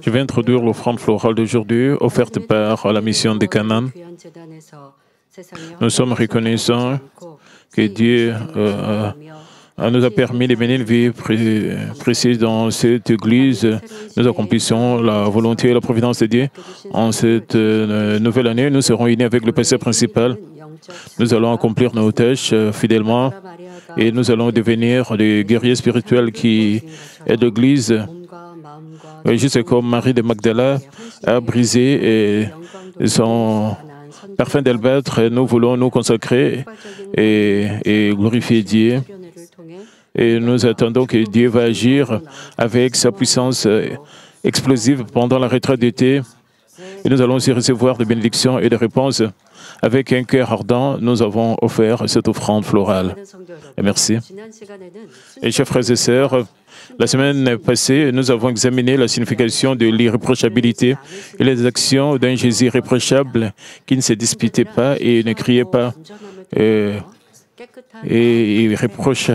Je vais introduire l'offrande florale d'aujourd'hui, offerte par la mission de Canaan. Nous sommes reconnaissants que Dieu nous a permis de mener une vie précise dans cette Église. Nous accomplissons la volonté et la providence de Dieu. En cette nouvelle année, nous serons unis avec le pasteur principal. Nous allons accomplir nos tâches fidèlement et nous allons devenir des guerriers spirituels qui aident l'Église. Juste comme Marie de Magdala a brisé son parfum d'albâtre, nous voulons nous consacrer et glorifier Dieu. Et nous attendons que Dieu va agir avec sa puissance explosive pendant la retraite d'été. Et nous allons aussi recevoir des bénédictions et des réponses. Avec un cœur ardent, nous avons offert cette offrande florale. Et merci. Et chers frères et sœurs, la semaine passée, nous avons examiné la signification de l'irréprochabilité et les actions d'un Jésus irréprochable qui ne se disputait pas et ne criait pas. Et irréproche.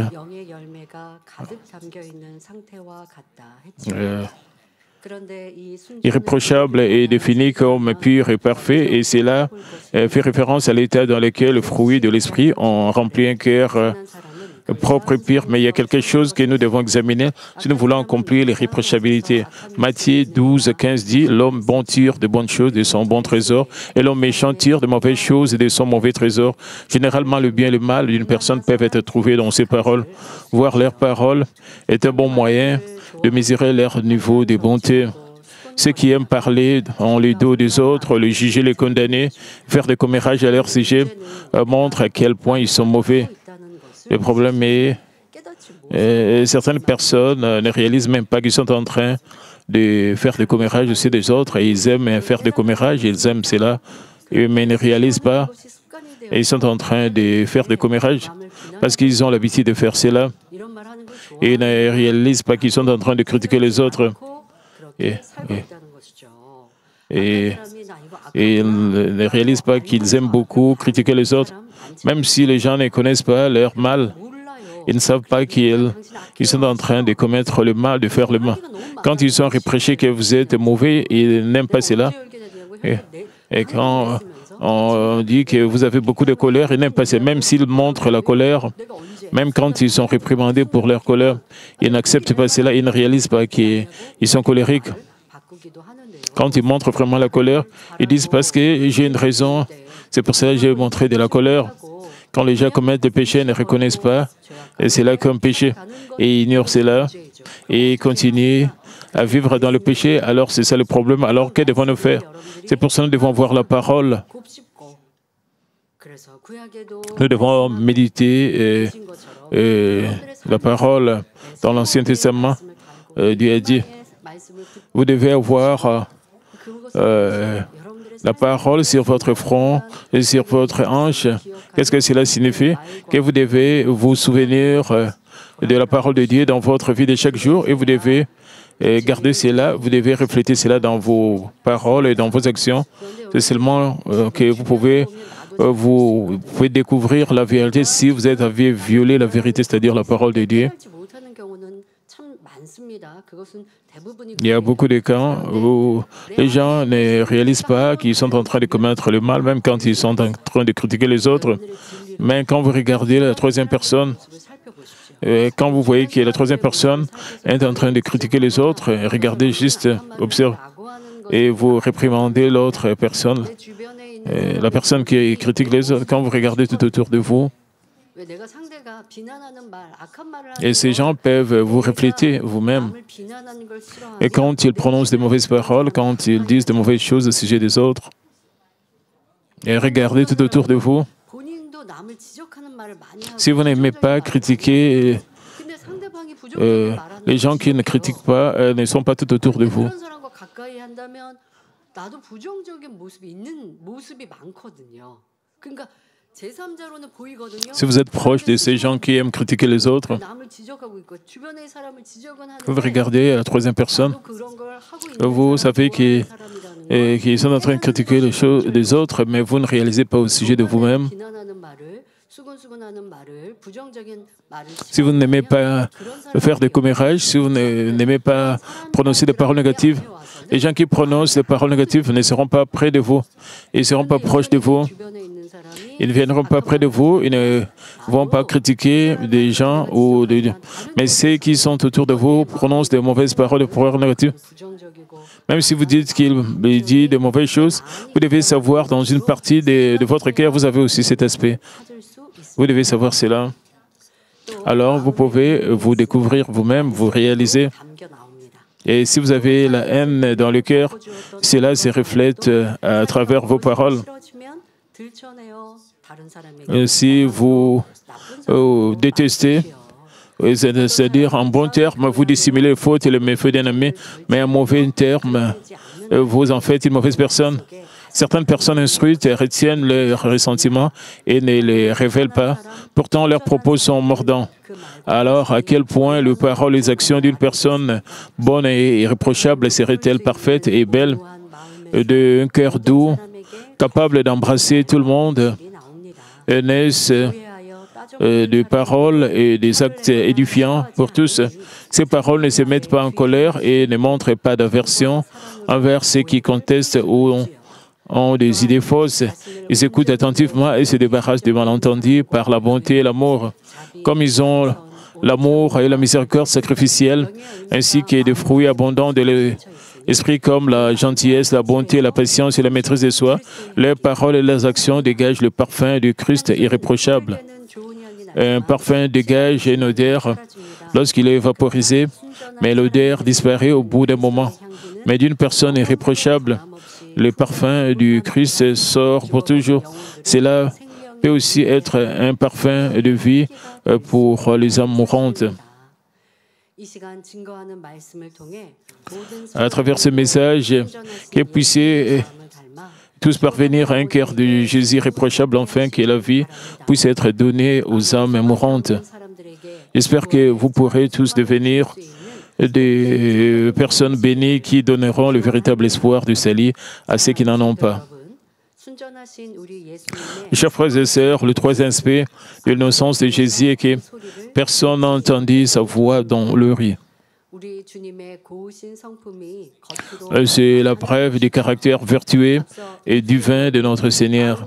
Irréprochable est défini comme pur et parfait, et cela fait référence à l'état dans lequel le fruit de l'esprit ont rempli un cœur propre et pur. Mais il y a quelque chose que nous devons examiner si nous voulons accomplir l'irréprochabilité. Matthieu 12, 15 dit « L'homme bon tire de bonnes choses de son bon trésor, et l'homme méchant tire de mauvaises choses de son mauvais trésor. » Généralement, le bien et le mal d'une personne peuvent être trouvés dans ses paroles. Voir leurs paroles est un bon moyen de mesurer leur niveau de bonté. Ceux qui aiment parler en le dos des autres, les juger, les condamner, faire des commérages à leur sujet, montrent à quel point ils sont mauvais. Le problème est que certaines personnes ne réalisent même pas qu'ils sont en train de faire des commérages aussi des autres, et ils aiment faire des commérages, ils aiment cela, mais ils ne réalisent pas. Et ils sont en train de faire des commérages parce qu'ils ont l'habitude de faire cela. Et ils ne réalisent pas qu'ils sont en train de critiquer les autres. Et ils ne réalisent pas qu'ils aiment beaucoup critiquer les autres. Même si les gens ne connaissent pas leur mal, ils ne savent pas qu'ils sont en train de commettre le mal, de faire le mal. Quand ils sont reprochés que vous êtes mauvais, ils n'aiment pas cela. Et quand on dit que vous avez beaucoup de colère, ils n'aiment pas cela. Même s'ils montrent la colère, même quand ils sont réprimandés pour leur colère, ils n'acceptent pas cela, ils ne réalisent pas qu'ils sont colériques. Quand ils montrent vraiment la colère, ils disent parce que j'ai une raison, c'est pour cela que j'ai montré de la colère. Quand les gens commettent des péchés, ils ne reconnaissent pas, et c'est là comme péché, et ils ignorent cela, et ils continuent à vivre dans le péché, alors c'est ça le problème. Alors que devons-nous faire? C'est pour ça que nous devons voir la parole. Nous devons méditer la parole dans l'Ancien Testament. Dieu a dit, vous devez avoir la parole sur votre front et sur votre hanche. Qu'est-ce que cela signifie? Que vous devez vous souvenir de la parole de Dieu dans votre vie de chaque jour et vous devez garder cela, vous devez refléter cela dans vos paroles et dans vos actions. C'est seulement que vous pouvez découvrir la vérité si vous avez violé la vérité, c'est-à-dire la parole de Dieu. Il y a beaucoup de cas où les gens ne réalisent pas qu'ils sont en train de commettre le mal, même quand ils sont en train de critiquer les autres. Mais quand vous regardez la troisième personne, quand vous voyez que la troisième personne est en train de critiquer les autres, regardez juste, observez, et vous réprimandez l'autre personne, la personne qui critique les autres, quand vous regardez tout autour de vous, et ces gens peuvent vous refléter vous-même. Et quand ils prononcent de mauvaises paroles, quand ils disent de mauvaises choses au sujet des autres, et regardez tout autour de vous. Si vous n'aimez pas critiquer, les gens qui ne critiquent pas ne sont pas tout autour de vous. Si vous êtes proche de ces gens qui aiment critiquer les autres, vous regardez la troisième personne, vous savez qu'ils sont en train de critiquer les choses des autres, mais vous ne réalisez pas au sujet de vous-même. Si vous n'aimez pas faire des commérages, si vous n'aimez pas prononcer des paroles négatives, les gens qui prononcent des paroles négatives ne seront pas près de vous. Ils ne seront pas proches de vous. Ils ne viendront pas près de vous. Ils ne vont pas critiquer des gens. Mais ceux qui sont autour de vous prononcent des mauvaises paroles, des paroles négatives. Même si vous dites qu'il dit de mauvaises choses, vous devez savoir, dans une partie de votre cœur, vous avez aussi cet aspect. Vous devez savoir cela. Alors, vous pouvez vous découvrir vous-même, vous réaliser. Et si vous avez la haine dans le cœur, cela se reflète à travers vos paroles. Si vous détestez, c'est-à-dire en bon terme, vous dissimulez les fautes et les méfaits d'un ami, mais en mauvais terme, vous en faites une mauvaise personne. Certaines personnes instruites retiennent leurs ressentiments et ne les révèlent pas. Pourtant, leurs propos sont mordants. Alors, à quel point les paroles et les actions d'une personne bonne et irréprochable seraient-elles parfaites et belles, d'un cœur doux, capable d'embrasser tout le monde, naissent des paroles et des actes édifiants pour tous. Ces paroles ne se mettent pas en colère et ne montrent pas d'aversion envers ceux qui contestent ou ont des idées fausses. Ils écoutent attentivement et se débarrassent des malentendus par la bonté et l'amour. Comme ils ont l'amour et la miséricorde sacrificielle, ainsi que des fruits abondants de l'esprit comme la gentillesse, la bonté, la patience et la maîtrise de soi, leurs paroles et leurs actions dégagent le parfum du Christ irréprochable. Un parfum dégage une odeur lorsqu'il est vaporisé, mais l'odeur disparaît au bout d'un moment. Mais d'une personne irréprochable, le parfum du Christ sort pour toujours. Cela peut aussi être un parfum de vie pour les âmes mourantes. À travers ce message, que puissiez tous parvenir à un cœur de Jésus irréprochable, afin que la vie puisse être donnée aux âmes mourantes. J'espère que vous pourrez tous devenir des personnes bénies qui donneront le véritable espoir du salut à ceux qui n'en ont pas. Chers frères et sœurs, le troisième aspect de l'innocence de Jésus est que personne n'a entendu sa voix dans le riz. C'est la preuve du caractère vertueux et divin de notre Seigneur.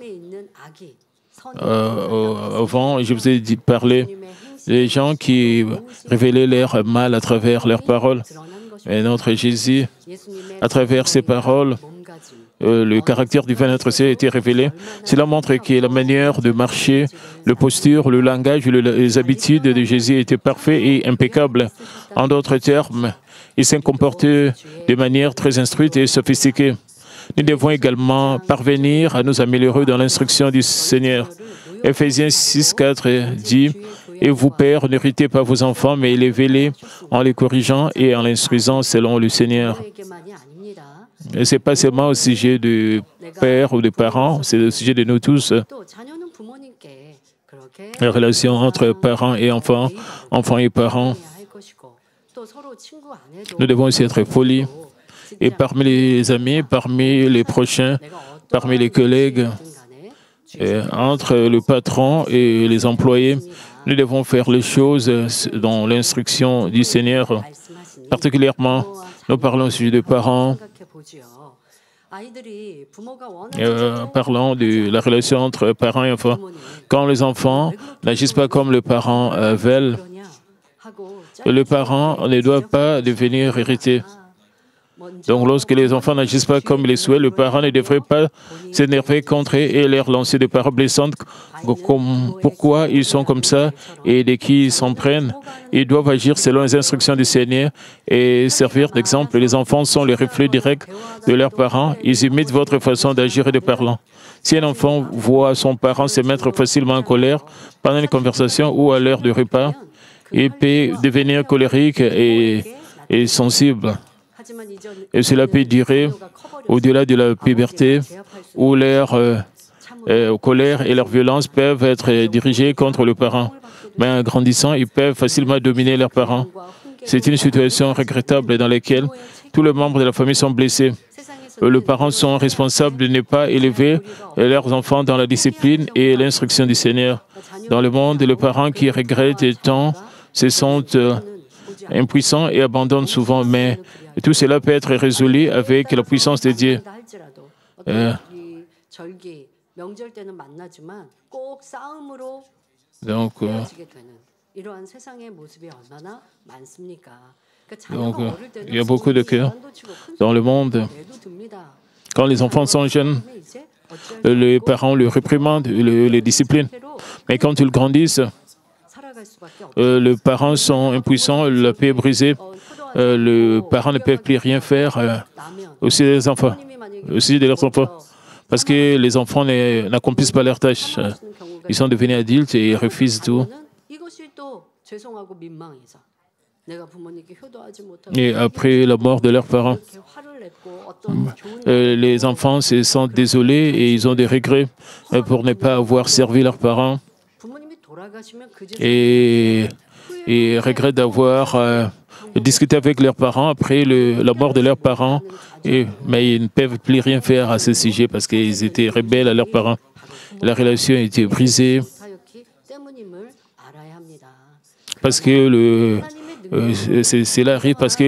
Avant, je vous ai parlé des gens qui révélaient leur mal à travers leurs paroles. Et notre Jésus, à travers ses paroles, le caractère divin de notre Seigneur a été révélé. Cela montre que la manière de marcher, la posture, le langage, les habitudes de Jésus étaient parfaits et impeccables. En d'autres termes, il s'est comporté de manière très instruite et sophistiquée. Nous devons également parvenir à nous améliorer dans l'instruction du Seigneur. Éphésiens 6:4 dit « Et vous, pères, n'héritez pas vos enfants, mais élevez-les en les corrigeant et en l'instruisant selon le Seigneur. » Et ce n'est pas seulement au sujet de pères ou de parents, c'est au sujet de nous tous. La relation entre parents et enfants, enfants et parents. Nous devons aussi être polis. Et parmi les amis, parmi les prochains, parmi les collègues, entre le patron et les employés, nous devons faire les choses dans l'instruction du Seigneur. Particulièrement, nous parlons au sujet des parents. Parlons de la relation entre parents et enfants. Quand les enfants n'agissent pas comme les parents veulent, les parents ne doivent pas devenir irrités. Donc, lorsque les enfants n'agissent pas comme ils le souhaitent, le parent ne devrait pas s'énerver contre eux et leur lancer des paroles blessantes comme pourquoi ils sont comme ça et de qui ils s'en prennent. Ils doivent agir selon les instructions du Seigneur et servir d'exemple. Les enfants sont les reflets directs de leurs parents. Ils imitent votre façon d'agir et de parler. Si un enfant voit son parent se mettre facilement en colère pendant une conversation ou à l'heure du repas, il peut devenir colérique et sensible. Et cela peut durer au-delà de la puberté, où leur colère et leur violence peuvent être dirigées contre le parent. Mais en grandissant, ils peuvent facilement dominer leurs parents. C'est une situation regrettable dans laquelle tous les membres de la famille sont blessés. les parents sont responsables de ne pas élever leurs enfants dans la discipline et l'instruction du Seigneur. Dans le monde, les parents qui regrettent tant se sentent impuissants et abandonnent souvent, mais tout cela peut être résolu avec la puissance de Dieu. Donc, il y a beaucoup de cœurs dans le monde. Quand les enfants sont jeunes, les parents les réprimandent, les disciplinent. Mais quand ils grandissent, les parents sont impuissants, la paix est brisée, les parents ne peuvent plus rien faire, aussi des enfants, aussi de leurs enfants. Parce que les enfants n'accomplissent pas leurs tâches. Ils sont devenus adultes et ils refusent tout. Et après la mort de leurs parents, les enfants se sentent désolés et ils ont des regrets pour ne pas avoir servi leurs parents. Et ils regrettent d'avoir discuté avec leurs parents après la mort de leurs parents, mais ils ne peuvent plus rien faire à ce sujet parce qu'ils étaient rebelles à leurs parents. La relation a été brisée parce que cela arrive parce que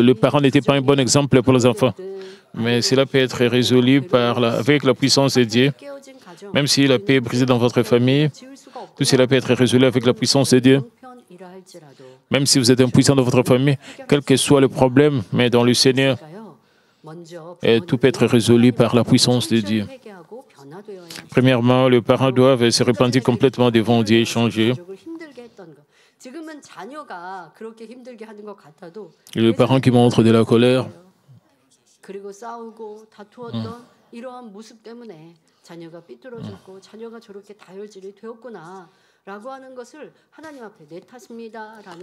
les parents n'étaient pas un bon exemple pour les enfants. Mais cela peut être résolu avec la puissance de Dieu. Même si la paix est brisée dans votre famille, tout cela peut être résolu avec la puissance de Dieu. Même si vous êtes impuissant dans votre famille, quel que soit le problème, mais dans le Seigneur, tout peut être résolu par la puissance de Dieu. Premièrement, les parents doivent se repentir complètement devant Dieu et changer. Et les parents qui montrent de la colère,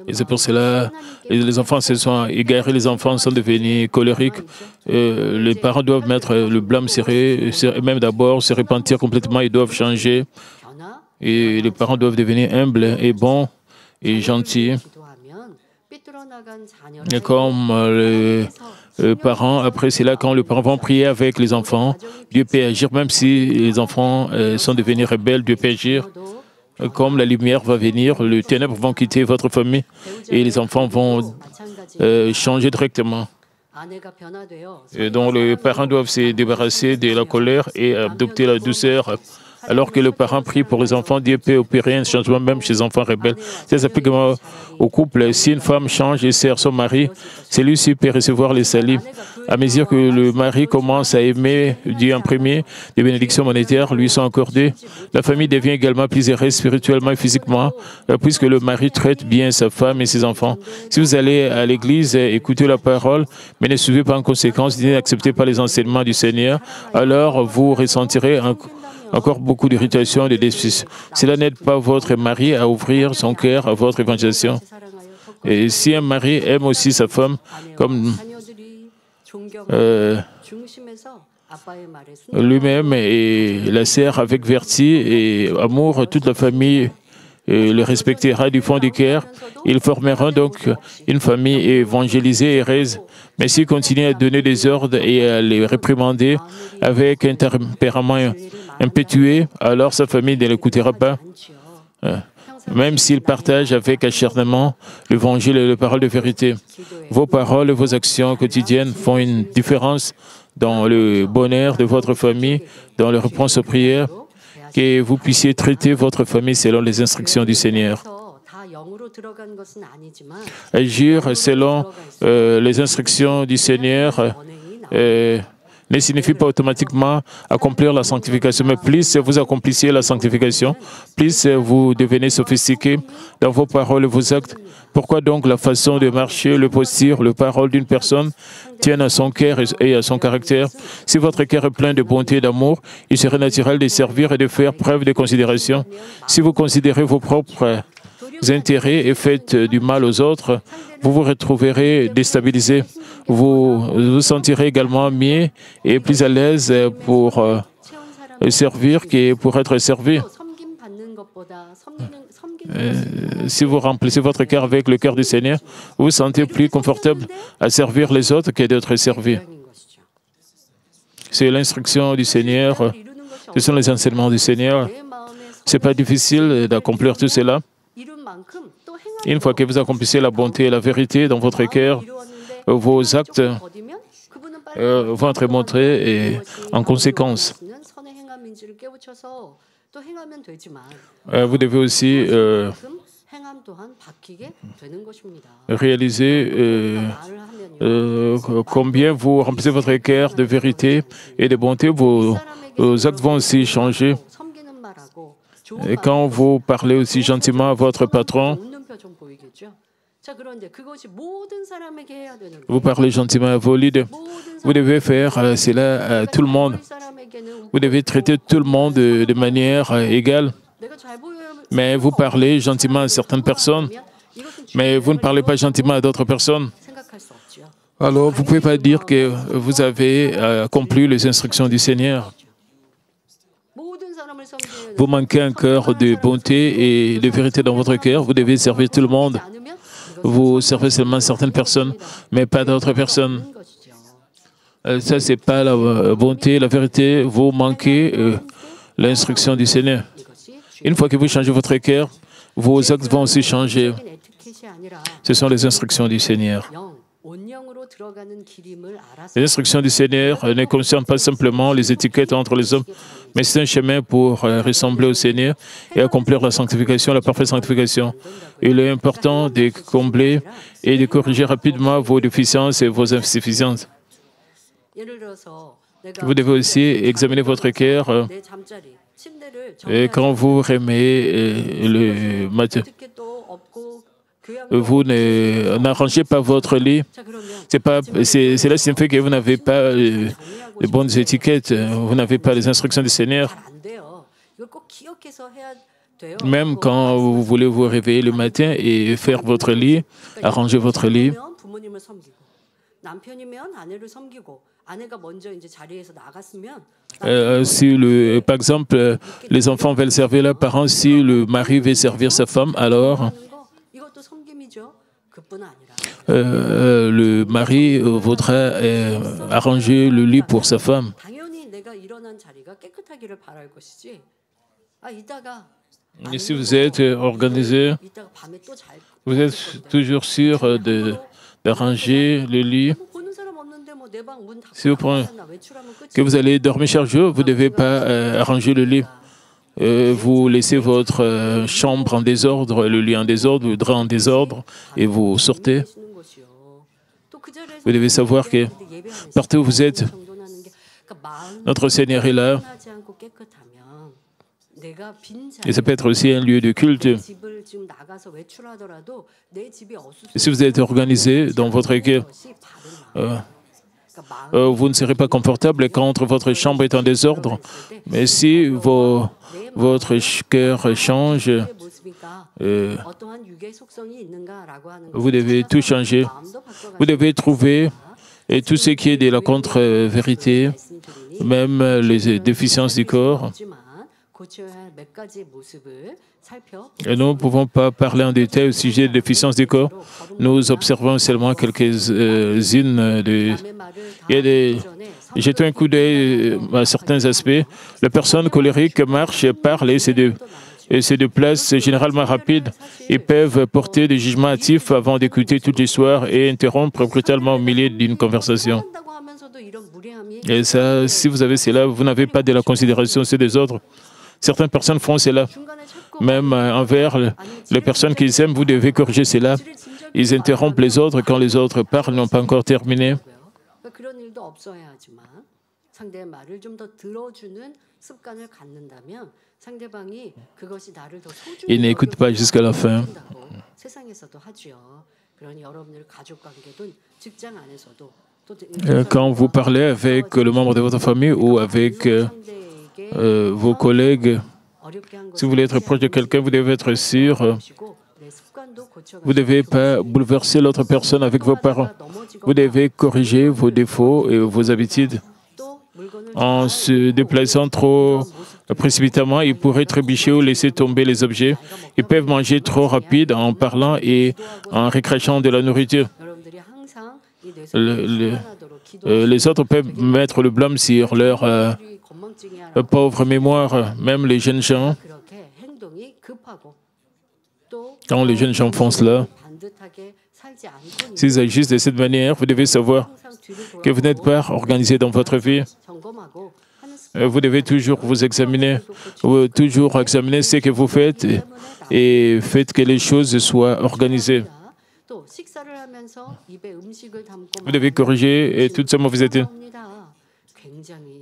et c'est pour cela que les enfants se sont égarés, les enfants sont devenus colériques. Les parents doivent mettre le blâme sur eux, et même d'abord se repentir complètement, ils doivent changer. Et les parents doivent devenir humbles et bons et gentils. Et comme les parents, après c'est là quand les parents vont prier avec les enfants, Dieu peut agir, même si les enfants sont devenus rebelles, Dieu peut agir. Comme la lumière va venir, les ténèbres vont quitter votre famille et les enfants vont changer directement. Et donc les parents doivent se débarrasser de la colère et adopter la douceur. Alors que le parent prie pour les enfants, Dieu peut opérer un changement même chez les enfants rebelles. Ça s'applique au couple. Si une femme change et sert son mari, celui-ci peut recevoir les salut. À mesure que le mari commence à aimer Dieu en premier, les bénédictions monétaires lui sont accordées. La famille devient également plus heureuse spirituellement et physiquement, puisque le mari traite bien sa femme et ses enfants. Si vous allez à l'église, écoutez la parole, mais ne suivez pas en conséquence, n'acceptez pas les enseignements du Seigneur, alors vous ressentirez encore beaucoup d'irritation et de déficit. Cela n'aide pas votre mari à ouvrir son cœur à votre évangélisation. Et si un mari aime aussi sa femme, comme lui-même et la sert avec vertu et amour, toute la famille le respectera du fond du cœur. Ils formeront donc une famille évangélisée et heureuse. Mais s'ils continuent à donner des ordres et à les réprimander avec un tempérament impétueux, alors sa famille ne l'écoutera pas. Même s'ils partagent avec acharnement l'évangile et les paroles de vérité. Vos paroles et vos actions quotidiennes font une différence dans le bonheur de votre famille, dans les réponses aux prières, que vous puissiez traiter votre famille selon les instructions du Seigneur. Agir selon les instructions du Seigneur ne signifie pas automatiquement accomplir la sanctification. Mais plus vous accomplissez la sanctification, plus vous devenez sophistiqué dans vos paroles et vos actes. Pourquoi donc la façon de marcher, le posture, les paroles d'une personne tiennent à son cœur et à son caractère? Si votre cœur est plein de bonté et d'amour, il serait naturel de servir et de faire preuve de considération. Si vous considérez vos propres intérêts et faites du mal aux autres, vous vous retrouverez déstabilisé. Vous vous sentirez également mieux et plus à l'aise pour servir que pour être servi. Si vous remplissez votre cœur avec le cœur du Seigneur, vous vous sentez plus confortable à servir les autres que d'être servi. C'est l'instruction du Seigneur. Ce sont les enseignements du Seigneur. Ce n'est pas difficile d'accomplir tout cela. Une fois que vous accomplissez la bonté et la vérité dans votre cœur, vos actes vont être montrés et en conséquence. Vous devez aussi réaliser combien vous remplissez votre cœur de vérité et de bonté, vos actes vont aussi changer. Et quand vous parlez aussi gentiment à votre patron, vous parlez gentiment à vos leaders, vous devez faire cela à tout le monde. Vous devez traiter tout le monde de manière égale. Mais vous parlez gentiment à certaines personnes, mais vous ne parlez pas gentiment à d'autres personnes. Alors, vous ne pouvez pas dire que vous avez accompli les instructions du Seigneur. Vous manquez un cœur de bonté et de vérité dans votre cœur. Vous devez servir tout le monde. Vous servez seulement certaines personnes, mais pas d'autres personnes. Ça, ce n'est pas la bonté, la vérité. Vous manquez l'instruction du Seigneur. Une fois que vous changez votre cœur, vos actes vont aussi changer. Ce sont les instructions du Seigneur. Les instructions du Seigneur ne concernent pas simplement les étiquettes entre les hommes, mais c'est un chemin pour ressembler au Seigneur et accomplir la sanctification, la parfaite sanctification. Il est important de combler et de corriger rapidement vos déficiences et vos insuffisances. Vous devez aussi examiner votre cœur. Et quand vous remet le matin, vous n'arrangez pas votre lit. Cela signifie que vous n'avez pas les bonnes étiquettes, vous n'avez pas les instructions du Seigneur. Même quand vous voulez vous réveiller le matin et faire votre lit, arranger votre lit, si par exemple, les enfants veulent servir leurs parents, si le mari veut servir sa femme, alors le mari voudra arranger le lit pour sa femme. Et si vous êtes organisé, vous êtes toujours sûr d'arranger le lit. Si vous prenez que vous allez dormir chaque jour, vous ne devez pas arranger le lit. Vous laissez votre chambre en désordre, le lit en désordre, le drap en désordre, et vous sortez. Vous devez savoir que partout où vous êtes, notre Seigneur est là. Et ça peut être aussi un lieu de culte. Et si vous êtes organisé dans votre cœur, vous ne serez pas confortable quand votre chambre est en désordre. Mais si votre cœur change, vous devez tout changer. Vous devez trouver tout ce qui est de la contre-vérité, même les déficiences du corps. Et nous ne pouvons pas parler en détail au sujet des déficiences du corps. Nous observons seulement quelques-unes. Jetons un coup d'œil à certains aspects. Les personnes colériques marchent, parlent et se déplacent généralement rapides. Ils peuvent porter des jugements hâtifs avant d'écouter toute l'histoire et interrompre brutalement au milieu d'une conversation. Et ça, si vous avez cela, vous n'avez pas de la considération sur les autres. Certaines personnes font cela. Même envers les personnes qu'ils aiment, vous devez corriger cela. Ils interrompent les autres quand les autres parlent, n'ont pas encore terminé. Ils n'écoutent pas jusqu'à la fin. Quand vous parlez avec le membre de votre famille ou avec vos collègues, si vous voulez être proche de quelqu'un, vous devez être sûr. Vous ne devez pas bouleverser l'autre personne avec vos parents. Vous devez corriger vos défauts et vos habitudes. En se déplaçant trop précipitamment, ils pourraient trébucher ou laisser tomber les objets. Ils peuvent manger trop rapide en parlant et en recrachant de la nourriture. Les autres peuvent mettre le blâme sur leur pauvre mémoire, même les jeunes gens. Quand les jeunes gens font cela, s'ils agissent de cette manière, vous devez savoir que vous n'êtes pas organisé dans votre vie. Vous devez toujours vous examiner, toujours examiner ce que vous faites et faites que les choses soient organisées. Vous devez corriger et toutes ces mauvaisetés.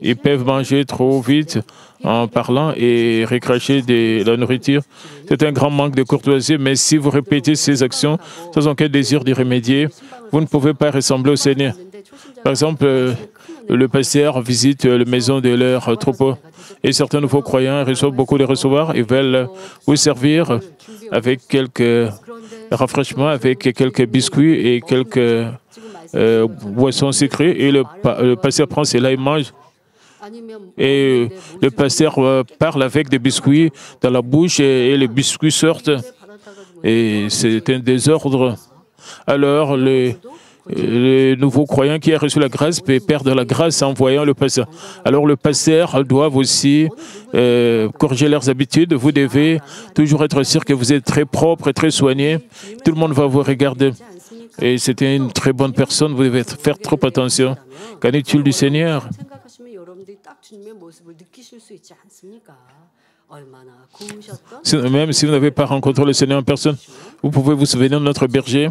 Ils peuvent manger trop vite en parlant et recracher de la nourriture. C'est un grand manque de courtoisie, mais si vous répétez ces actions sans aucun désir d'y remédier, vous ne pouvez pas ressembler au Seigneur. Par exemple, le pasteur visite la maison de leur troupeau et certains nouveaux croyants reçoivent beaucoup de recevoir et veulent vous servir avec quelques rafraîchissements, avec quelques biscuits et quelques boissons sucrées. Et le pasteur prend cela et mange. Et le pasteur parle avec des biscuits dans la bouche et les biscuits sortent. Et c'est un désordre. Alors, les nouveaux croyants qui ont reçu la grâce peuvent perdre la grâce en voyant le pasteur. Alors, le pasteur doit aussi corriger leurs habitudes. Vous devez toujours être sûr que vous êtes très propre et très soigné. Tout le monde va vous regarder. Et c'était une très bonne personne, vous devez faire trop attention. Qu'en est-il du Seigneur? Même si vous n'avez pas rencontré le Seigneur en personne, vous pouvez vous souvenir de notre berger,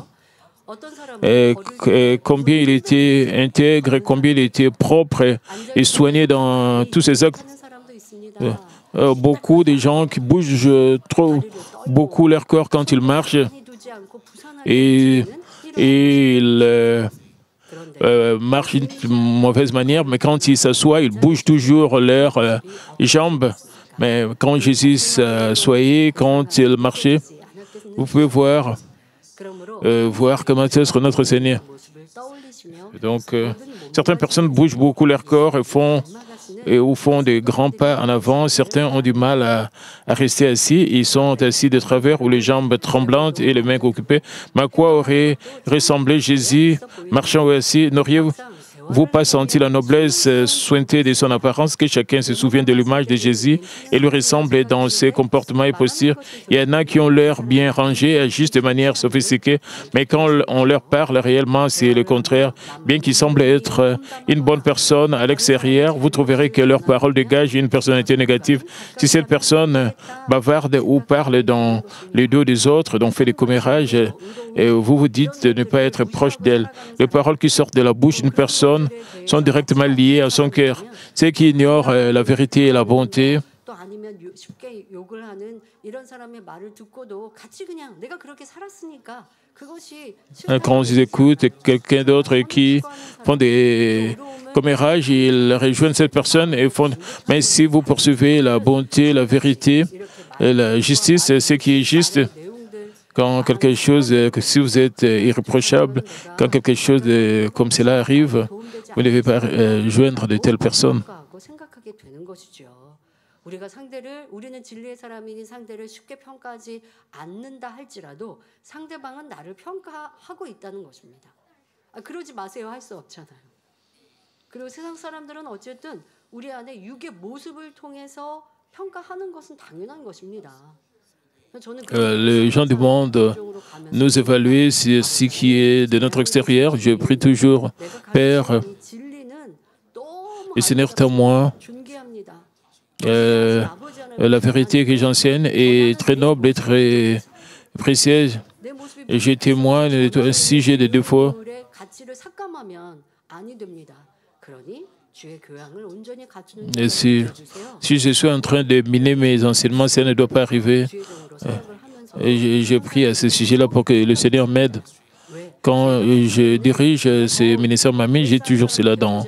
et combien il était intègre, combien il était propre et soigné dans tous ses actes. Beaucoup de gens qui bougent trop beaucoup leur corps quand ils marchent et ils marchent d'une mauvaise manière, mais quand ils s'assoient, ils bougent toujours leurs jambes. Mais quand Jésus s'assoyait, quand il marchait, vous pouvez voir comment est notre Seigneur. Donc, certaines personnes bougent beaucoup leur corps ou font des grands pas en avant. Certains ont du mal à rester assis. Ils sont assis de travers ou les jambes tremblantes et les mains occupées. Mais à quoi aurait ressemblé Jésus marchant ou assis? N'auriez-vous pas senti la noblesse sointée de son apparence, que chacun se souvienne de l'image de Jésus et lui ressemble dans ses comportements et postures? Il y en a qui ont l'air bien rangés, agissent de manière sophistiquée, mais quand on leur parle réellement, c'est le contraire. Bien qu'ils semblent être une bonne personne à l'extérieur, vous trouverez que leurs paroles dégagent une personnalité négative. Si cette personne bavarde ou parle dans les dos des autres, donc fait des commérages, et vous vous dites de ne pas être proche d'elle. Les paroles qui sortent de la bouche d'une personne sont directement liées à son cœur. Ceux qui ignorent la vérité et la bonté, quand ils écoutent quelqu'un d'autre qui font des commérages, ils rejoignent cette personne et font... Mais si vous poursuivez la bonté, la vérité, et la justice, ce qui est juste, quand quelque chose, si vous êtes irréprochable, quand quelque chose comme cela arrive, vous ne devez pas joindre de telles personnes. 우리는 진리의 사람이니 상대를 쉽게 평가하지 않는다 할지라도 상대방은 나를 평가하고 있다는 것입니다. 그러지 마세요 할 수 없잖아요. 그리고 세상 사람들은 어쨌든 우리 안에 육의 모습을 통해서 평가하는 것은 당연한 것입니다. Les gens du monde nous évaluent sur ce qui est de notre extérieur. Je prie toujours, Père, le Seigneur est à moi. La vérité que j'enseigne est très noble et très précieuse. Et je témoigne si j'ai des défauts. Et si je suis en train de miner mes enseignements, ça ne doit pas arriver. Et je prie à ce sujet-là pour que le Seigneur m'aide. Quand je dirige ces ministères Mamie, j'ai toujours cela dans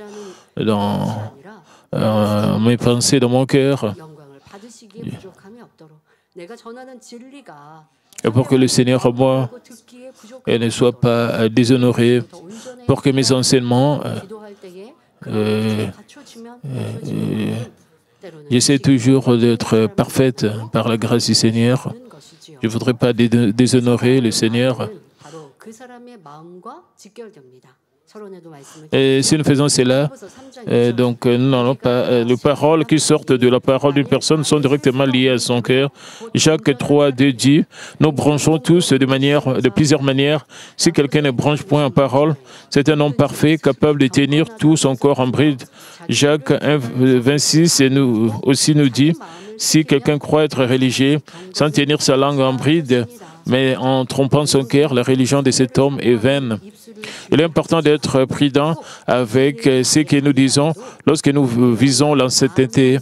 mes pensées, dans mon cœur. Et pour que le Seigneur en moi ne soit pas déshonoré, pour que mes enseignements, j'essaie toujours d'être parfaite par la grâce du Seigneur. Je ne voudrais pas déshonorer le Seigneur. Et si nous faisons cela, donc nous n'allons pas. Les paroles qui sortent de la parole d'une personne sont directement liées à son cœur. Jacques 3:2 dit, nous branchons tous de plusieurs manières. Si quelqu'un ne branche point en parole, c'est un homme parfait, capable de tenir tout son corps en bride. Jacques 1:26 nous aussi nous dit, si quelqu'un croit être religieux, sans tenir sa langue en bride, mais en trompant son cœur, la religion de cet homme est vaine. Il est important d'être prudent avec ce que nous disons lorsque nous visons l'ancienneté.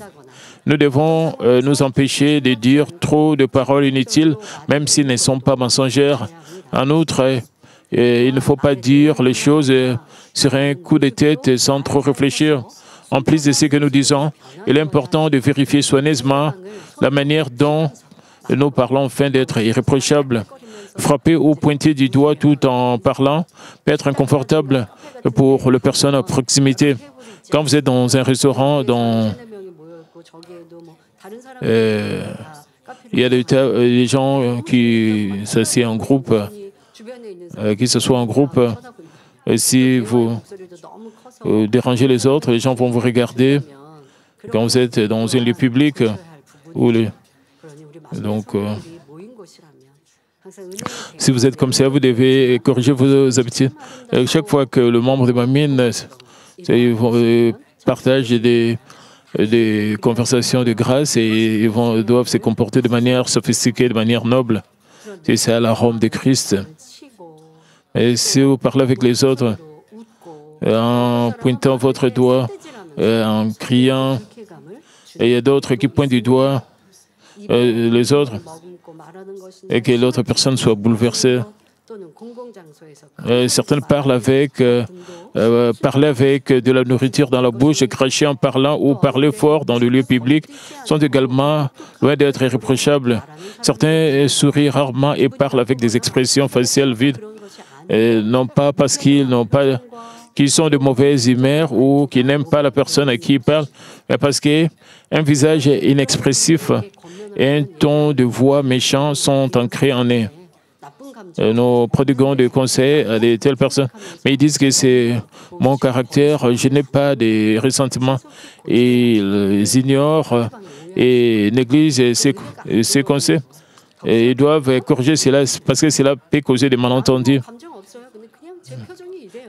Nous devons nous empêcher de dire trop de paroles inutiles, même s'ils ne sont pas mensongères. En outre, il ne faut pas dire les choses sur un coup de tête sans trop réfléchir. En plus de ce que nous disons, il est important de vérifier soigneusement la manière dont nous parlons afin d'être irréprochables. Frapper ou pointer du doigt tout en parlant peut être inconfortable pour les personnes à proximité. Quand vous êtes dans un restaurant, il y a des gens qui s'assiedent en groupe, si vous dérangez les autres, les gens vont vous regarder. Quand vous êtes dans un lieu public, si vous êtes comme ça, vous devez corriger vos habitudes. Chaque fois que le membre de ma mine partage des conversations de grâce et ils doivent se comporter de manière sophistiquée, de manière noble. C'est ça l'arôme de Christ. Et si vous parlez avec les autres en pointant votre doigt, en criant, et il y a d'autres qui pointent du doigt les autres, et que l'autre personne soit bouleversée. Certaines parlent avec de la nourriture dans la bouche, cracher en parlant ou parler fort dans le lieu public sont également loin d'être irréprochables. Certains sourient rarement et parlent avec des expressions faciales vides, non pas parce qu'ils sont de mauvaises humeurs ou qu'ils n'aiment pas la personne à qui ils parlent, mais parce qu'un visage inexpressif et un ton de voix méchant sont ancrés en eux. Nous prodiguons des conseils à de telles personnes, mais ils disent que c'est mon caractère, je n'ai pas de ressentiment. Et ils ignorent et négligent ces conseils. Et ils doivent corriger cela parce que cela peut causer des malentendus.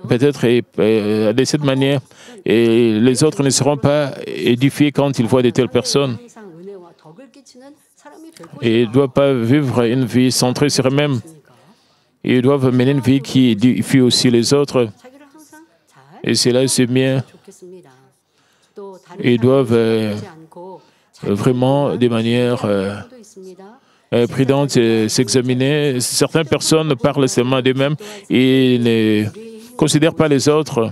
Peut-être de cette manière, et les autres ne seront pas édifiés quand ils voient de telles personnes. Et ils ne doivent pas vivre une vie centrée sur eux-mêmes. Ils doivent mener une vie qui édifie aussi les autres. Et cela, c'est bien. Ils doivent vraiment, de manière prudente, s'examiner. Certaines personnes parlent seulement d'eux-mêmes et ne considèrent pas les autres.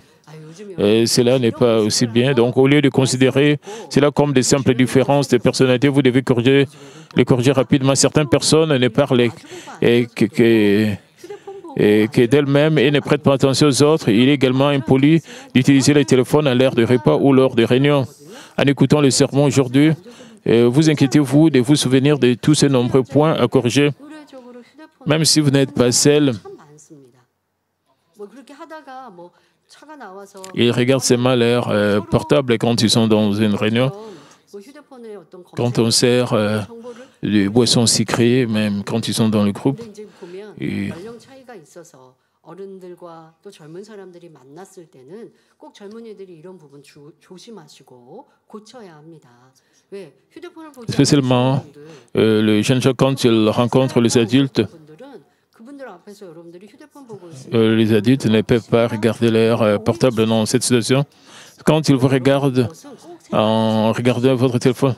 Et cela n'est pas aussi bien. Donc, au lieu de considérer cela comme des simples différences de personnalité, vous devez les corriger rapidement. Certaines personnes ne parlent que d'elles-mêmes et ne prêtent pas attention aux autres. Il est également impoli d'utiliser le téléphone à l'heure de repas ou lors de réunions. En écoutant le sermon aujourd'hui, vous inquiétez-vous de vous souvenir de tous ces nombreux points à corriger, même si vous n'êtes pas seul. Ils regardent seulement leur portable quand ils sont dans une réunion. Quand on sert des boissons sucrées, même quand ils sont dans le groupe. Spécialement, les jeunes gens, quand ils rencontrent les adultes ne peuvent pas regarder leur portable dans cette situation. Quand ils vous regardent en regardant votre téléphone,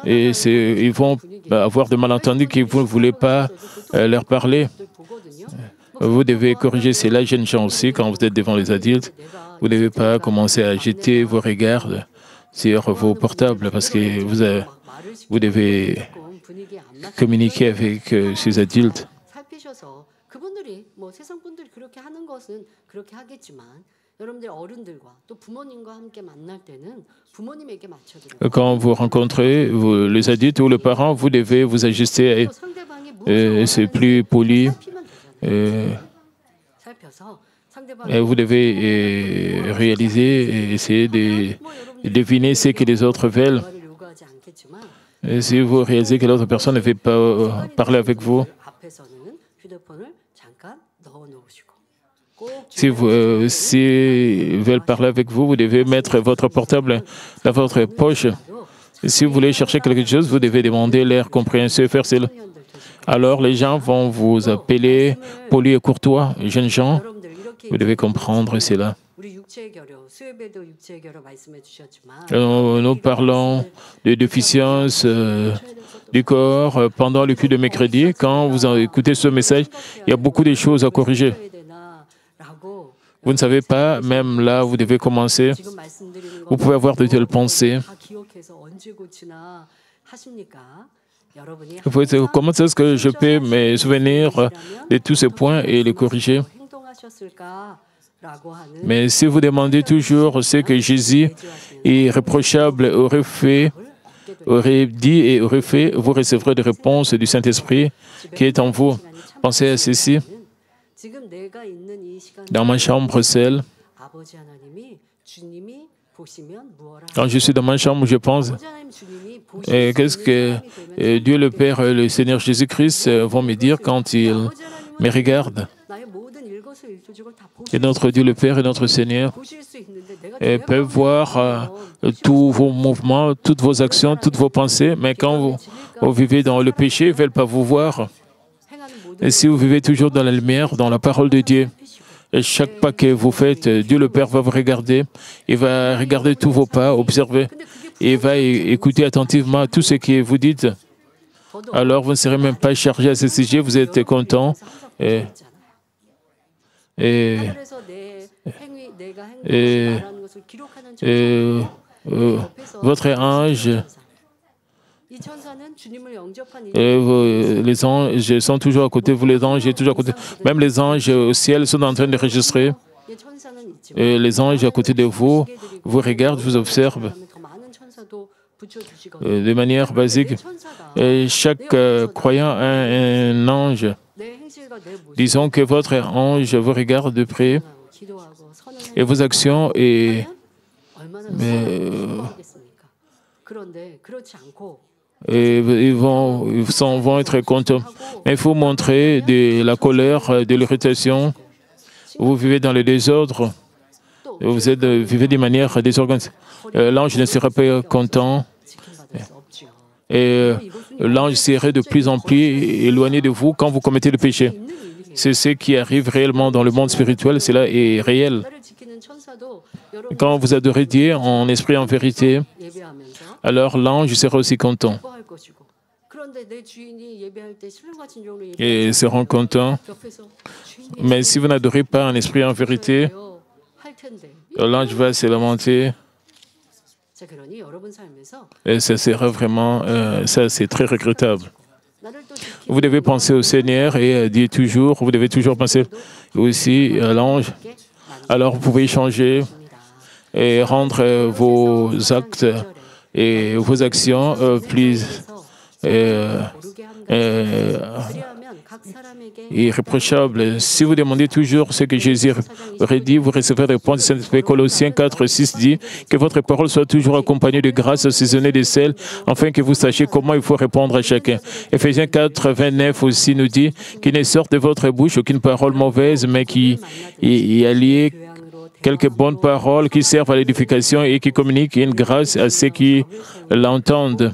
ils vont avoir des malentendus que vous ne voulez pas leur parler. Vous devez corriger cela, jeunes gens aussi, quand vous êtes devant les adultes. Vous ne devez pas commencer à jeter vos regards sur vos portables parce que vous devez communiquer avec ces adultes. Quand vous rencontrez les adultes ou les parents, vous devez vous ajuster. C'est plus poli. Et vous devez réaliser et essayer de deviner ce que les autres veulent. Et si vous réalisez que l'autre personne ne veut pas parler avec vous, s'ils veulent parler avec vous, vous devez mettre votre portable dans votre poche. Et si vous voulez chercher quelque chose, vous devez demander leur compréhension et faire cela. Alors les gens vont vous appeler polis et courtois, jeunes gens. Vous devez comprendre cela. Nous parlons de déficience du corps pendant le culte de mercredi. Quand vous écoutez ce message, il y a beaucoup de choses à corriger. Vous ne savez pas, même là, vous devez commencer. Vous pouvez avoir de telles pensées. Vous pouvez dire, comment est-ce que je peux me souvenir de tous ces points et les corriger? Mais si vous demandez toujours ce que Jésus, irréprochable, aurait dit et aurait fait, vous recevrez des réponses du Saint-Esprit qui est en vous. Pensez à ceci. Dans ma chambre seule, quand je suis dans ma chambre, je pense, qu'est-ce que Dieu le Père et le Seigneur Jésus-Christ vont me dire quand ils me regardent? Et notre Dieu le Père et notre Seigneur peuvent voir tous vos mouvements, toutes vos actions, toutes vos pensées, mais quand vous vivez dans le péché, ils ne veulent pas vous voir. Et si vous vivez toujours dans la lumière, dans la parole de Dieu, et chaque pas que vous faites, Dieu le Père va vous regarder. Il va regarder tous vos pas, observer. Et il va écouter attentivement tout ce que vous dites. Alors, vous ne serez même pas chargé à ce sujet, vous êtes content. Votre ange, les anges sont toujours à côté de vous, les anges sont toujours à côté. Même les anges au ciel sont en train de enregistrer. Les anges à côté de vous vous regardent, vous observent de manière basique. Chaque croyant a un ange. Disons que votre ange vous regarde de près et vos actions et ils vont être contents. Mais il faut montrer de la colère, de l'irritation. Vous vivez dans le désordre. Vous vivez de manière désorganisée. L'ange ne sera pas content. Et l'ange serait de plus en plus éloigné de vous quand vous commettez le péché. C'est ce qui arrive réellement dans le monde spirituel. Cela est réel. Quand vous adorez Dieu en esprit et en vérité, alors l'ange sera aussi content. Et ils seront contents. Mais si vous n'adorez pas en esprit et en vérité, l'ange va se lamenter. Et ça sera vraiment, ça c'est très regrettable. Vous devez penser au Seigneur et dire toujours, vous devez toujours penser aussi à l'ange. Alors vous pouvez changer et rendre vos actes et vos actions plus irréprochables. Si vous demandez toujours ce que Jésus aurait dit, vous recevrez la réponse du Saint-Esprit. Colossiens 4, 6 dit que votre parole soit toujours accompagnée de grâce assaisonnée de sel, afin que vous sachiez comment il faut répondre à chacun. Éphésiens 4, 29 aussi nous dit qu'il ne sorte de votre bouche aucune parole mauvaise, mais qui y allie quelques bonnes paroles qui servent à l'édification et qui communiquent une grâce à ceux qui l'entendent.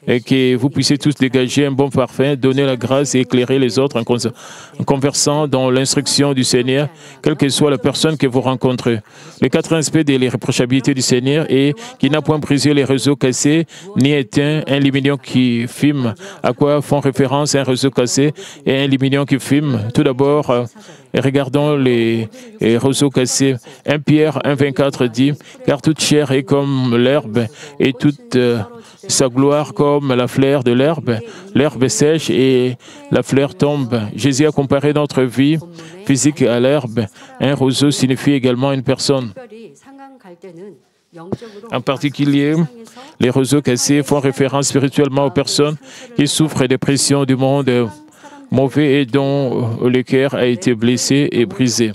Et que vous puissiez tous dégager un bon parfum, donner la grâce et éclairer les autres en conversant dans l'instruction du Seigneur, quelle que soit la personne que vous rencontrez. Le quatrième aspect de l'irréprochabilité du Seigneur est qu'il n'a point brisé les réseaux cassés, ni éteint un lumignon qui fume. À quoi font référence un réseau cassé et un lumignon qui fume? Tout d'abord, regardons les réseaux cassés. 1 Pierre 1,24 dit « Car toute chair est comme l'herbe, et toute sa gloire comme la fleur de l'herbe. L'herbe sèche et la fleur tombe. » Jésus a comparé notre vie physique à l'herbe. Un roseau signifie également une personne. En particulier, les roseaux cassés font référence spirituellement aux personnes qui souffrent des pressions du monde mauvais et dont le cœur a été blessé et brisé.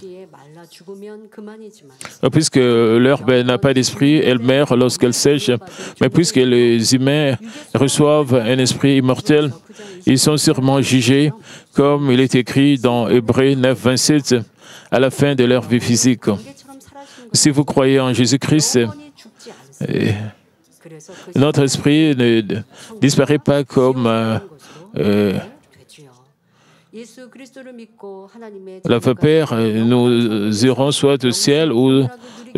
Puisque l'herbe n'a pas d'esprit, elle meurt lorsqu'elle sèche. Mais puisque les humains reçoivent un esprit immortel, ils sont sûrement jugés, comme il est écrit dans Hébreux 9, 27, à la fin de leur vie physique. Si vous croyez en Jésus-Christ, notre esprit ne disparaît pas comme la vapeur. Nous irons soit au ciel ou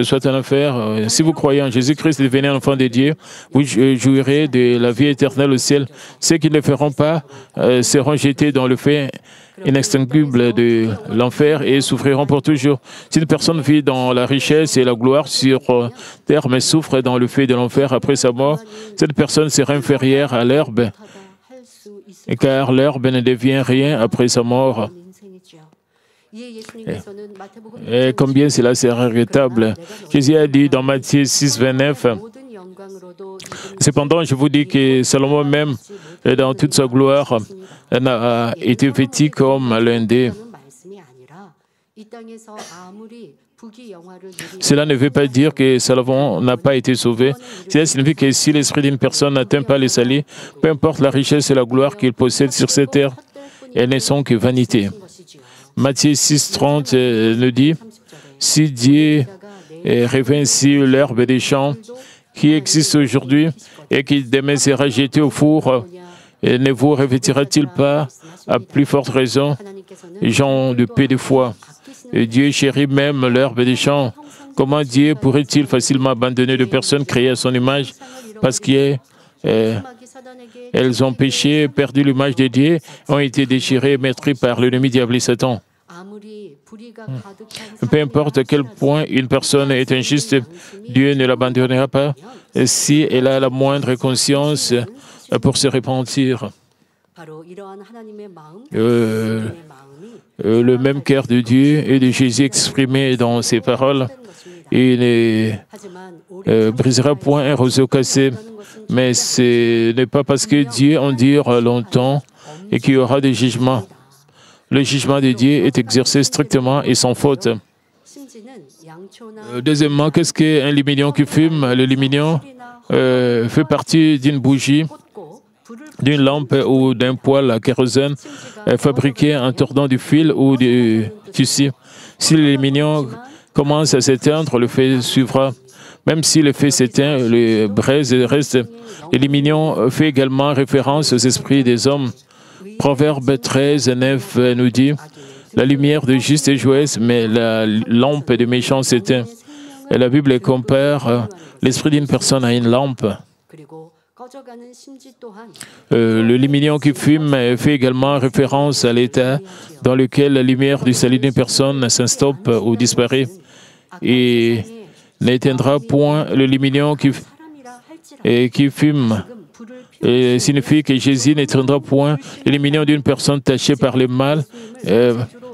soit en enfer. Si vous croyez en Jésus-Christ, devenez enfant de Dieu, vous jouirez de la vie éternelle au ciel. Ceux qui ne le feront pas seront jetés dans le feu inextinguible de l'enfer et souffriront pour toujours. Si une personne vit dans la richesse et la gloire sur terre, mais souffre dans le feu de l'enfer après sa mort, cette personne sera inférieure à l'herbe, car l'herbe ne devient rien après sa mort. Et combien cela sera regrettable. Jésus a dit dans Matthieu 6, 29, « Cependant, je vous dis que Salomon même, dans toute sa gloire, n'a été vêtu comme l'un d'eux. » Cela ne veut pas dire que Salomon n'a pas été sauvé. Cela signifie que si l'esprit d'une personne n'atteint pas le salut, peu importe la richesse et la gloire qu'il possède sur cette terre, elles ne sont que vanité. Matthieu 6, 30 nous dit, « Si Dieu revint sur l'herbe des champs qui existe aujourd'hui et qui demain sera jetée au four, ne vous revêtira-t-il pas à plus forte raison, gens de peu de foi? Dieu chérit même l'herbe des champs. Comment Dieu pourrait-il facilement abandonner de personnes créées à son image parce qu'elles ont péché, perdu l'image de Dieu, ont été déchirées et meurtries par l'ennemi diable et Satan? Peu importe à quel point une personne est injuste, Dieu ne l'abandonnera pas si elle a la moindre conscience pour se repentir. Le même cœur de Dieu et de Jésus exprimé dans ses paroles, il ne brisera point un roseau cassé, mais ce n'est pas parce que Dieu en dure longtemps et qu'il y aura des jugements. Le jugement de Dieu est exercé strictement et sans faute. Deuxièmement, qu'est-ce qu'un lumignon qui fume? Le lumignon fait partie d'une bougie, d'une lampe ou d'un poêle à kérosène fabriqué en tordant du fil ou du tissu. Si le lumignon commence à s'éteindre, le feu suivra. Même si le feu s'éteint, le braise reste. Le lumignon fait également référence aux esprits des hommes. Proverbe 13, 9 nous dit, « La lumière du juste est joyeuse, mais la lampe des méchants s'éteint. » Et la Bible compare l'esprit d'une personne à une lampe. Le lumignon qui fume fait également référence à l'état dans lequel la lumière du salut d'une personne s'instoppe ou disparaît. Et n'éteindra point le lumignon qui fume. Et signifie que Jésus n'éteindra point le lumignon d'une personne tachée par le mal,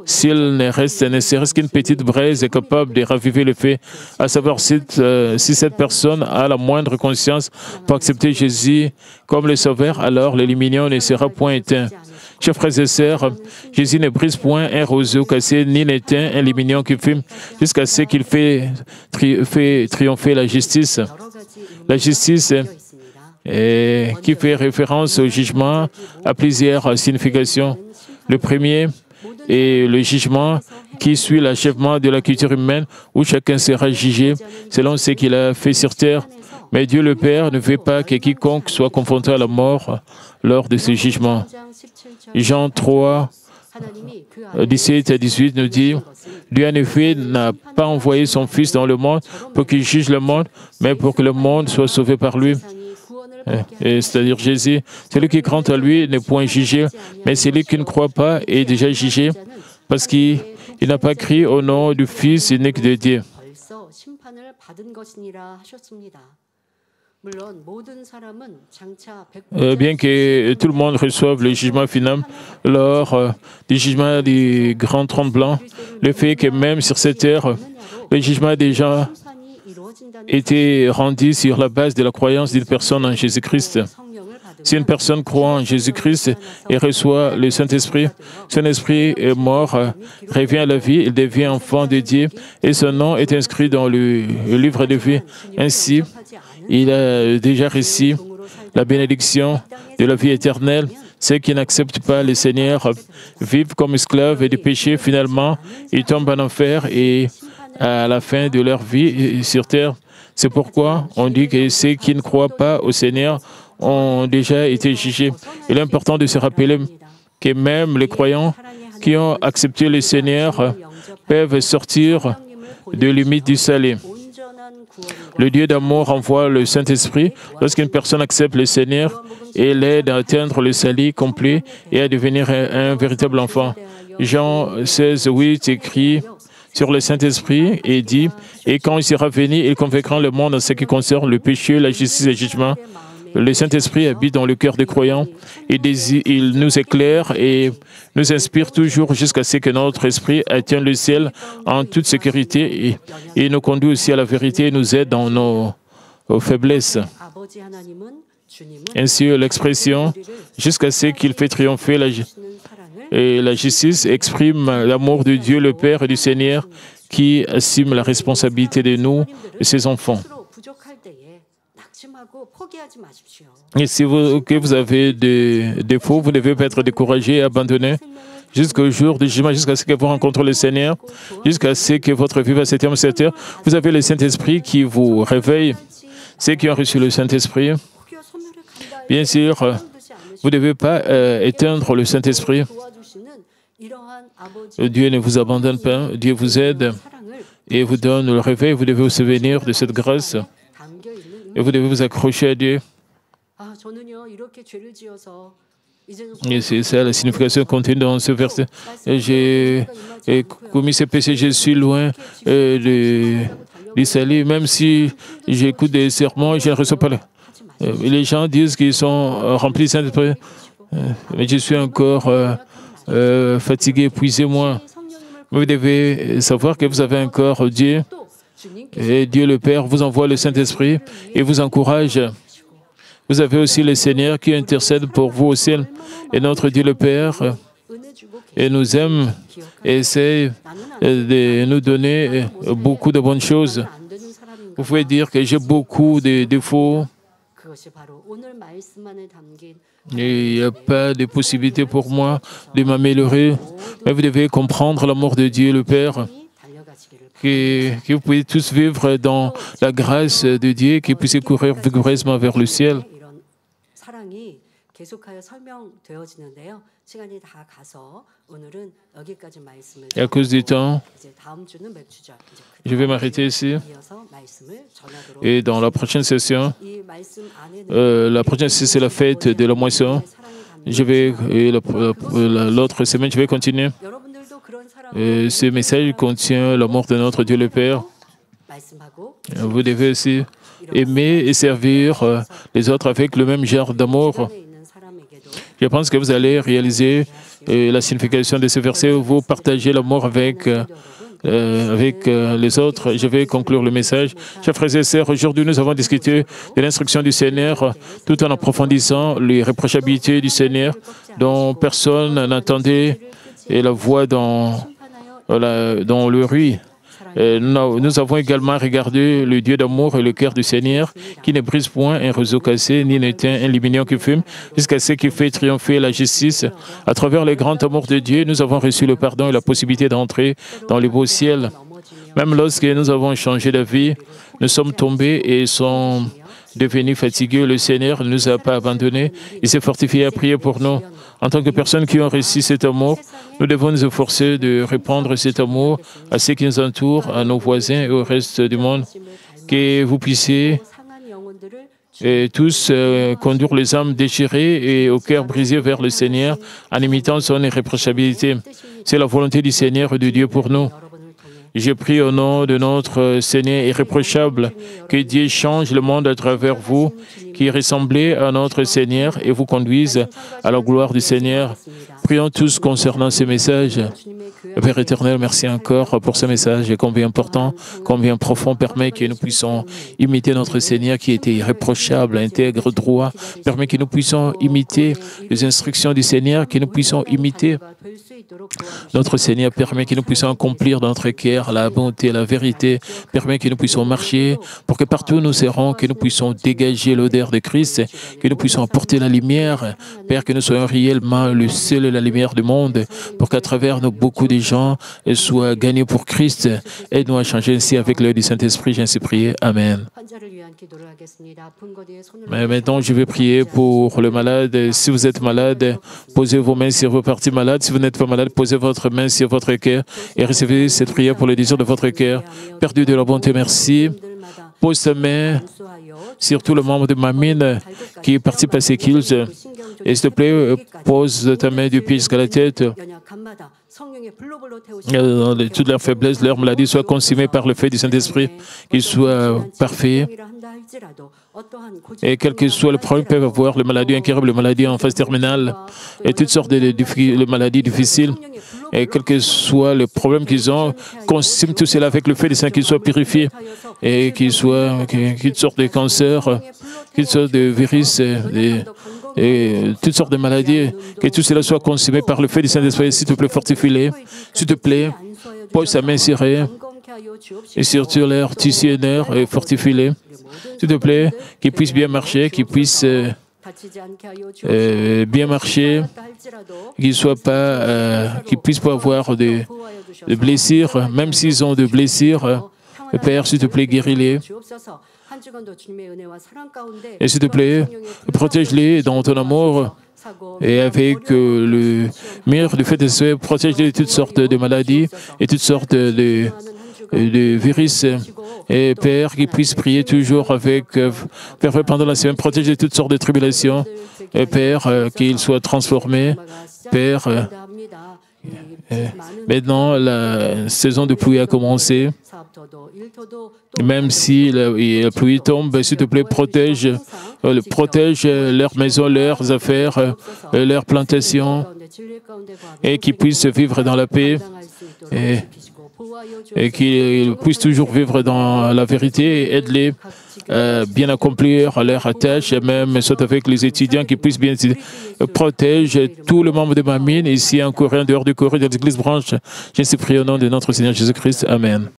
s'il ne reste ne serait-ce qu'une petite braise est capable de raviver le feu, à savoir si cette personne a la moindre conscience pour accepter Jésus comme le Sauveur, alors le lumignon ne sera point éteint. Chers frères et sœurs, Jésus ne brise point un roseau cassé, ni n'éteint un lumignon qui fume, jusqu'à ce qu'il fait triompher la justice. La justice qui fait référence au jugement a plusieurs significations. Le premier est le jugement qui suit l'achèvement de la culture humaine où chacun sera jugé selon ce qu'il a fait sur terre. Mais Dieu le Père ne veut pas que quiconque soit confronté à la mort lors de ce jugement. Jean 3, 17 à 18 nous dit, « Dieu en effet n'a pas envoyé son Fils dans le monde pour qu'il juge le monde, mais pour que le monde soit sauvé par lui. » C'est-à-dire Jésus, celui qui croit en lui n'est point jugé, mais celui qui ne croit pas est déjà jugé, parce qu'il n'a pas cru au nom du Fils unique de Dieu. Bien que tout le monde reçoive le jugement final lors du jugement du grand tremblement, le fait que même sur cette terre, le jugement des gens était rendu sur la base de la croyance d'une personne en Jésus-Christ. Si une personne croit en Jésus-Christ et reçoit le Saint-Esprit, son esprit est mort, revient à la vie, il devient enfant de Dieu et son nom est inscrit dans le livre de vie. Ainsi, il a déjà reçu la bénédiction de la vie éternelle. Ceux qui n'acceptent pas le Seigneur vivent comme esclaves du péché. Finalement, ils tombent en enfer et à la fin de leur vie sur terre. C'est pourquoi on dit que ceux qui ne croient pas au Seigneur ont déjà été jugés. Il est important de se rappeler que même les croyants qui ont accepté le Seigneur peuvent sortir des limites du salut. Le Dieu d'amour envoie le Saint-Esprit lorsqu'une personne accepte le Seigneur et l'aide à atteindre le salut complet et à devenir un véritable enfant. Jean 16, 8 écrit sur le Saint-Esprit et dit « Et quand il sera venu, il convaincra le monde en ce qui concerne le péché, la justice et le jugement. » Le Saint-Esprit habite dans le cœur des croyants. Il nous éclaire et nous inspire toujours jusqu'à ce que notre esprit atteigne le ciel en toute sécurité et nous conduit aussi à la vérité et nous aide dans nos faiblesses. Ainsi, l'expression « jusqu'à ce qu'il fait triompher la justice » exprime l'amour de Dieu le Père et du Seigneur qui assume la responsabilité de nous et ses enfants. Et si vous avez des défauts, vous ne devez pas être découragé et abandonné jusqu'au jour du jugement, jusqu'à ce que vous rencontrez le Seigneur, jusqu'à ce que votre vie va s'éteindre sur terre. Vous avez le Saint-Esprit qui vous réveille. Ceux qui ont reçu le Saint-Esprit, bien sûr, vous ne devez pas éteindre le Saint-Esprit. Dieu ne vous abandonne pas, Dieu vous aide et vous donne le réveil. Vous devez vous souvenir de cette grâce et vous devez vous accrocher à Dieu. Et c'est ça la signification contenue dans ce verset. J'ai commis ces péchés, je suis loin du salut. Même si j'écoute des sermons, je ne reçois pas. Les gens disent qu'ils sont remplis de Saint-Esprit, mais je suis encore fatigué, épuisé-moi. Vous devez savoir que vous avez encore Dieu. Et Dieu le Père vous envoie le Saint-Esprit et vous encourage. Vous avez aussi le Seigneur qui intercède pour vous au ciel. Et notre Dieu le Père et nous aime et essaie de nous donner beaucoup de bonnes choses. Vous pouvez dire que j'ai beaucoup de défauts. Et il n'y a pas de possibilité pour moi de m'améliorer. Mais vous devez comprendre l'amour de Dieu le Père. Que vous pouvez tous vivre dans la grâce de Dieu, que vous puissiez courir vigoureusement vers le ciel. Et à cause du temps, je vais m'arrêter ici. Et dans la prochaine session, c'est la fête de la moisson. L'autre semaine, je vais continuer. Ce message contient l'amour de notre Dieu le Père. Vous devez aussi aimer et servir les autres avec le même genre d'amour. Je pense que vous allez réaliser la signification de ce verset. Vous partagez l'amour avec les autres. Je vais conclure le message. Chers frères et sœurs, aujourd'hui, nous avons discuté de l'instruction du Seigneur tout en approfondissant les réprochabilités du Seigneur dont personne n'entendait et la voix dans le ruit. Nous avons également regardé le Dieu d'amour et le cœur du Seigneur qui ne brise point un roseau cassé ni n'éteint un lumignon qui fume jusqu'à ce qui fait triompher la justice. À travers le grand amour de Dieu, nous avons reçu le pardon et la possibilité d'entrer dans le beau ciel. Même lorsque nous avons changé de vie, nous sommes tombés et sommes devenus fatigués. Le Seigneur ne nous a pas abandonnés. Il s'est fortifié à prier pour nous. En tant que personnes qui ont reçu cet amour, nous devons nous efforcer de répandre cet amour à ceux qui nous entourent, à nos voisins et au reste du monde. Que vous puissiez tous conduire les âmes déchirées et au cœur brisé vers le Seigneur en imitant son irréprochabilité. C'est la volonté du Seigneur et de Dieu pour nous. Je prie au nom de notre Seigneur irréprochable que Dieu change le monde à travers vous, qui ressemblez à notre Seigneur et vous conduise à la gloire du Seigneur. Prions tous concernant ces messages. Père éternel, merci encore pour ce message et combien important, combien profond permet que nous puissions imiter notre Seigneur qui était irréprochable, intègre, droit. Permet que nous puissions imiter les instructions du Seigneur, que nous puissions imiter notre Seigneur. Permet que nous puissions accomplir dans notre cœur la bonté, la vérité. Permet que nous puissions marcher pour que partout où nous serons, que nous puissions dégager l'odeur de Christ, que nous puissions apporter la lumière. Père, que nous soyons réellement le seul et la lumière du monde, pour qu'à travers nous, beaucoup de gens soient gagnés pour Christ. Aide-nous à changer ainsi avec l'œil du Saint-Esprit. J'ai ainsi prié. Amen. Mais maintenant, je vais prier pour le malade. Si vous êtes malade, posez vos mains sur vos parties malades. Si vous n'êtes pas malade, posez votre main sur votre cœur et recevez cette prière pour le désir de votre cœur. Père Dieu de la bonté, merci. Pose ta main sur tout le membre de Mamine qui participe à ces kills. Et s'il te plaît, pose ta main du pied jusqu'à la tête. Toute leur faiblesse, leur maladie soit consumée par le fait du Saint-Esprit, qu'ils soient parfaits. Et quel que soit le problème, ils peuvent avoir les maladies incurables, les maladies en phase terminale, et toutes sortes de maladies difficiles. Et quel que soit le problème qu'ils ont, consume tout cela avec le fait du Saint, qu'ils soient purifiés, et qu'ils sortent de cancers, qu'ils sortent de virus, et toutes sortes de maladies, que tout cela soit consumé par le fait du Saint-Esprit. S'il te plaît, fortifie-les. S'il te plaît, pose sa main sur eux, et sur leur tissu et nerfs, et fortifie-les. S'il te plaît, qu'ils puissent bien marcher, qu'ils puissent bien marcher, qu'ils puissent pas avoir de blessures, même s'ils ont de blessures. Père, s'il te plaît, guéris-les. Et s'il te plaît, protège-les dans ton amour et avec le meilleur du fait de ce, protège-les de toutes sortes de maladies et toutes sortes de virus. Et Père, qu'ils puissent prier toujours avec Père, pendant la semaine, protège de toutes sortes de tribulations. Et Père, qu'ils soient transformés. Père, maintenant, la saison de pluie a commencé. Même si la pluie tombe, s'il te plaît, protège leurs maisons, leurs affaires, leurs plantations, et qu'ils puissent vivre dans la paix, et qu'ils puissent toujours vivre dans la vérité, et aide-les à bien accomplir leurs tâches, et même soit avec les étudiants qui puissent bien protège tout le membre de Mamine, ici en Corée, en dehors du Corée, de l'Église branche. Je suis prié au nom de notre Seigneur Jésus-Christ. Amen.